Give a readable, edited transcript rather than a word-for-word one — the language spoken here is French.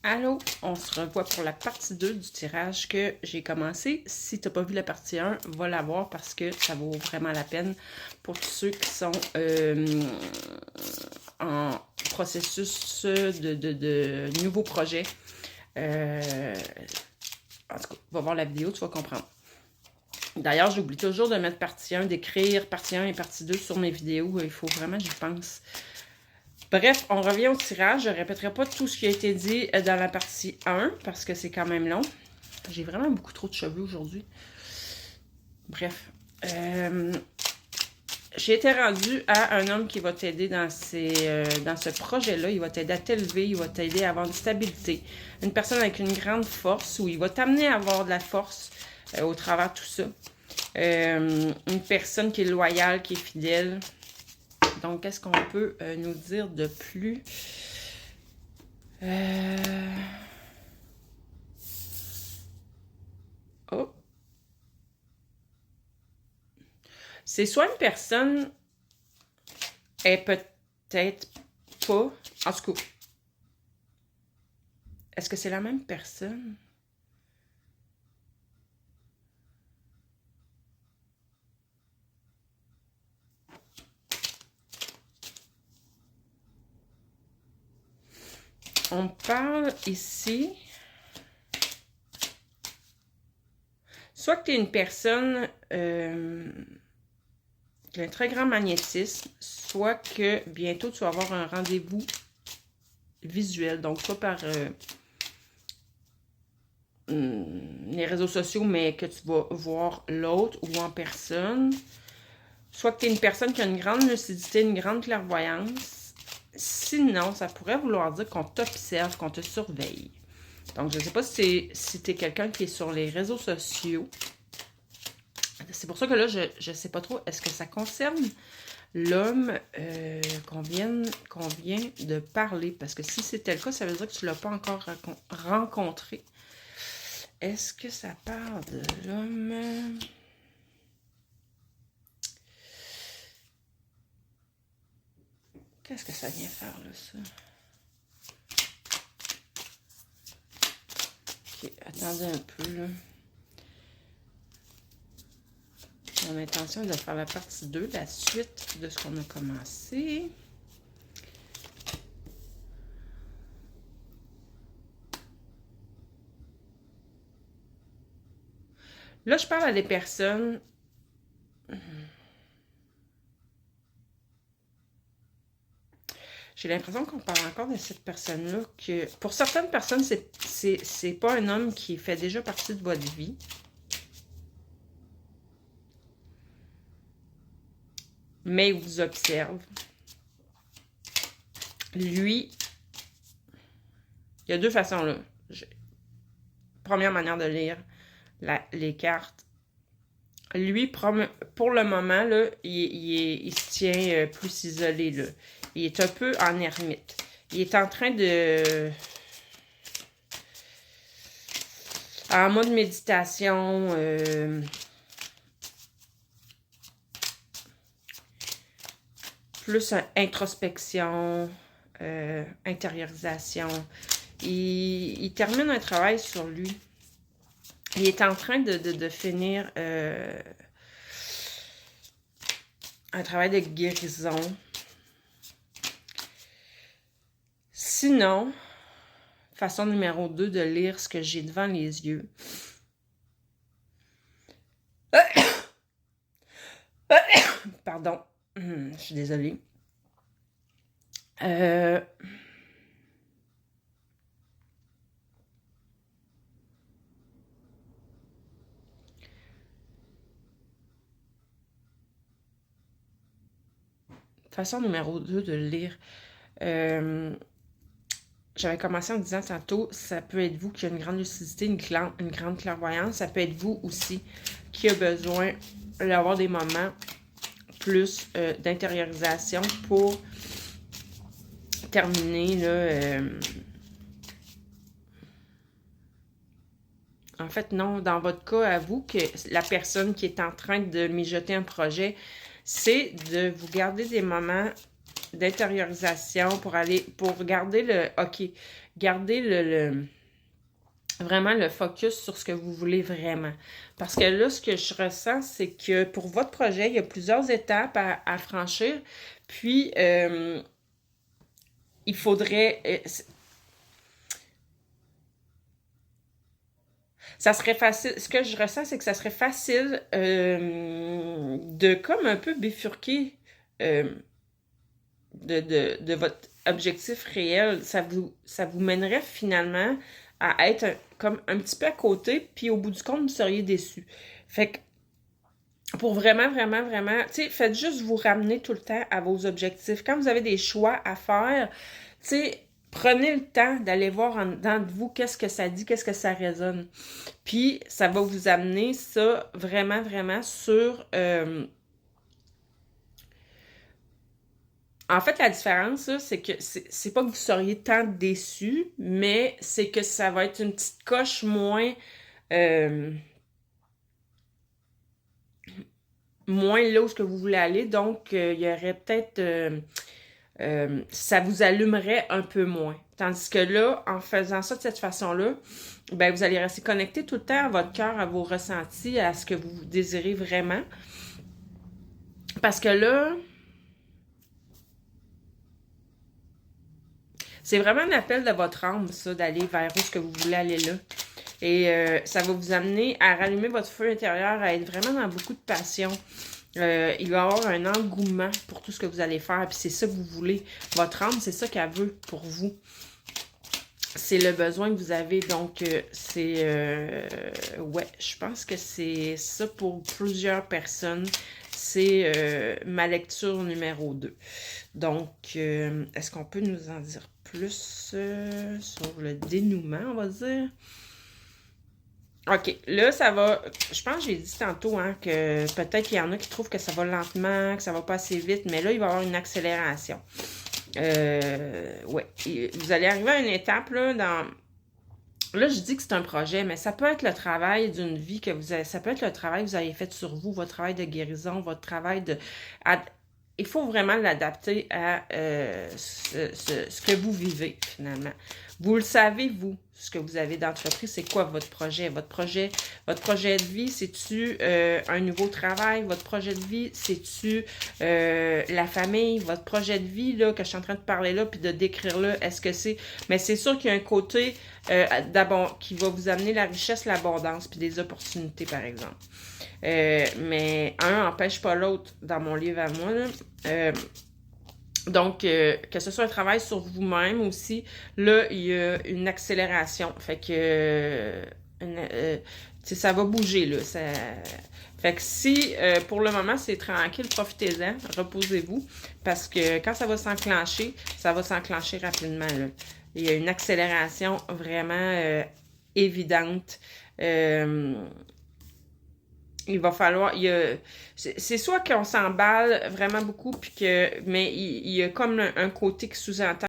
Allô, on se revoit pour la partie 2 du tirage que j'ai commencé. Si tu n'as pas vu la partie 1, va la voir parce que ça vaut vraiment la peine pour tous ceux qui sont en processus de nouveaux projets. En tout cas, va voir la vidéo, tu vas comprendre. D'ailleurs, j'oublie toujours de mettre partie 1, d'écrire partie 1 et partie 2 sur mes vidéos. Il faut vraiment que j'y pense. Bref, on revient au tirage. Je ne répéterai pas tout ce qui a été dit dans la partie 1 parce que c'est quand même long. J'ai vraiment beaucoup trop de cheveux aujourd'hui. Bref. J'ai été rendue à un homme qui va t'aider dans ce projet-là. Il va t'aider à t'élever, il va t'aider à avoir une stabilité. Une personne avec une grande force, où il va t'amener à avoir de la force au travers de tout ça. Une personne qui est loyale, qui est fidèle. Donc, qu'est-ce qu'on peut nous dire de plus? Oh! C'est soit une personne est peut-être pas... En tout cas, est-ce que c'est la même personne? On parle ici... Soit que tu es une personne qui a un très grand magnétisme, soit que bientôt tu vas avoir un rendez-vous visuel, donc soit par les réseaux sociaux, mais que tu vas voir l'autre ou en personne. Soit que tu es une personne qui a une grande lucidité, une grande clairvoyance. Sinon, ça pourrait vouloir dire qu'on t'observe, qu'on te surveille. Donc, je ne sais pas si tu es quelqu'un qui est sur les réseaux sociaux. C'est pour ça que là, je ne sais pas trop, est-ce que ça concerne l'homme qu'on vient de parler? Parce que si c'était le cas, ça veut dire que tu ne l'as pas encore rencontré. Est-ce que ça parle de l'homme? Qu'est-ce que ça vient faire, là, ça? Ok, attendez un peu, là. Mon intention est de faire la partie 2, la suite de ce qu'on a commencé. Là, je parle à des personnes... J'ai l'impression qu'on parle encore de cette personne-là, que pour certaines personnes, c'est pas un homme qui fait déjà partie de votre vie. Mais il vous observe. Lui, il y a deux façons, là. Première manière de lire les cartes. Lui, pour le moment, là, il se tient plus isolé, là. Il est un peu en ermite. Il est en train de... En mode méditation... plus introspection, intériorisation. Il termine un travail sur lui. Il est en train de finir un travail de guérison. Sinon, façon numéro 2 de lire ce que j'ai devant les yeux. Pardon, je suis désolée. Façon numéro 2 de lire. J'avais commencé en disant tantôt, ça peut être vous qui a une grande lucidité, une grande clairvoyance. Ça peut être vous aussi qui a besoin d'avoir des moments plus d'intériorisation pour terminer là. En fait, non, dans votre cas, à vous, que la personne qui est en train de mijoter un projet, c'est de vous garder des moments d'intériorisation, pour garder garder vraiment le focus sur ce que vous voulez vraiment. Parce que là, ce que je ressens, c'est que pour votre projet, il y a plusieurs étapes à franchir. Puis, il faudrait... ça serait facile. Ce que je ressens, c'est que ça serait facile de comme un peu bifurquer de votre objectif réel. Ça vous mènerait finalement à être comme un petit peu à côté, puis au bout du compte, vous seriez déçu. Fait que pour vraiment, vraiment, vraiment, tu sais, faites juste vous ramener tout le temps à vos objectifs. Quand vous avez des choix à faire, tu sais, prenez le temps d'aller voir en dedans de vous qu'est-ce que ça dit, qu'est-ce que ça résonne. Puis, ça va vous amener ça vraiment, vraiment sur... En fait, la différence, là, c'est que c'est pas que vous seriez tant déçu, mais c'est que ça va être une petite coche euh, moins là où ce que vous voulez aller. Donc, il y aurait peut-être... ça vous allumerait un peu moins. Tandis que là, en faisant ça de cette façon-là, ben vous allez rester connecté tout le temps à votre cœur, à vos ressentis, à ce que vous désirez vraiment. Parce que là, c'est vraiment un appel de votre âme, ça, d'aller vers où ce que vous voulez aller là. Et ça va vous amener à rallumer votre feu intérieur, à être vraiment dans beaucoup de passion. Il va y avoir un engouement pour tout ce que vous allez faire. Puis c'est ça que vous voulez. Votre âme, c'est ça qu'elle veut pour vous. C'est le besoin que vous avez. Donc, ouais, je pense que c'est ça pour plusieurs personnes. C'est ma lecture numéro 2. Donc, est-ce qu'on peut nous en dire plus sur le dénouement, on va dire? OK, là, ça va... Je pense que j'ai dit tantôt hein, que peut-être qu'il y en a qui trouvent que ça va lentement, que ça va pas assez vite, mais là, il va y avoir une accélération. Ouais, et vous allez arriver à une étape, là, Là, je dis que c'est un projet, mais ça peut être le travail d'une vie que vous avez... Ça peut être le travail que vous avez fait sur vous, votre travail de guérison, votre travail de... Il faut vraiment l'adapter à ce que vous vivez, finalement. Vous le savez, vous, ce que vous avez d'entreprise, c'est quoi votre projet? Votre projet de vie, c'est-tu un nouveau travail? Votre projet de vie, c'est-tu la famille? Votre projet de vie, là, que je suis en train de parler là, puis de décrire là, est-ce que c'est... Mais c'est sûr qu'il y a un côté d'abord qui va vous amener la richesse, l'abondance, puis des opportunités, par exemple. Mais un n'empêche pas l'autre dans mon livre à moi, là. Donc, que ce soit un travail sur vous-même aussi, là, il y a une accélération. Fait que, ça va bouger, là. Fait que si, pour le moment, c'est tranquille, profitez-en, reposez-vous, parce que quand ça va s'enclencher rapidement, là. Il y a une accélération vraiment évidente. Il va falloir... c'est soit qu'on s'emballe vraiment beaucoup, puis mais il y a comme un côté qui sous-entend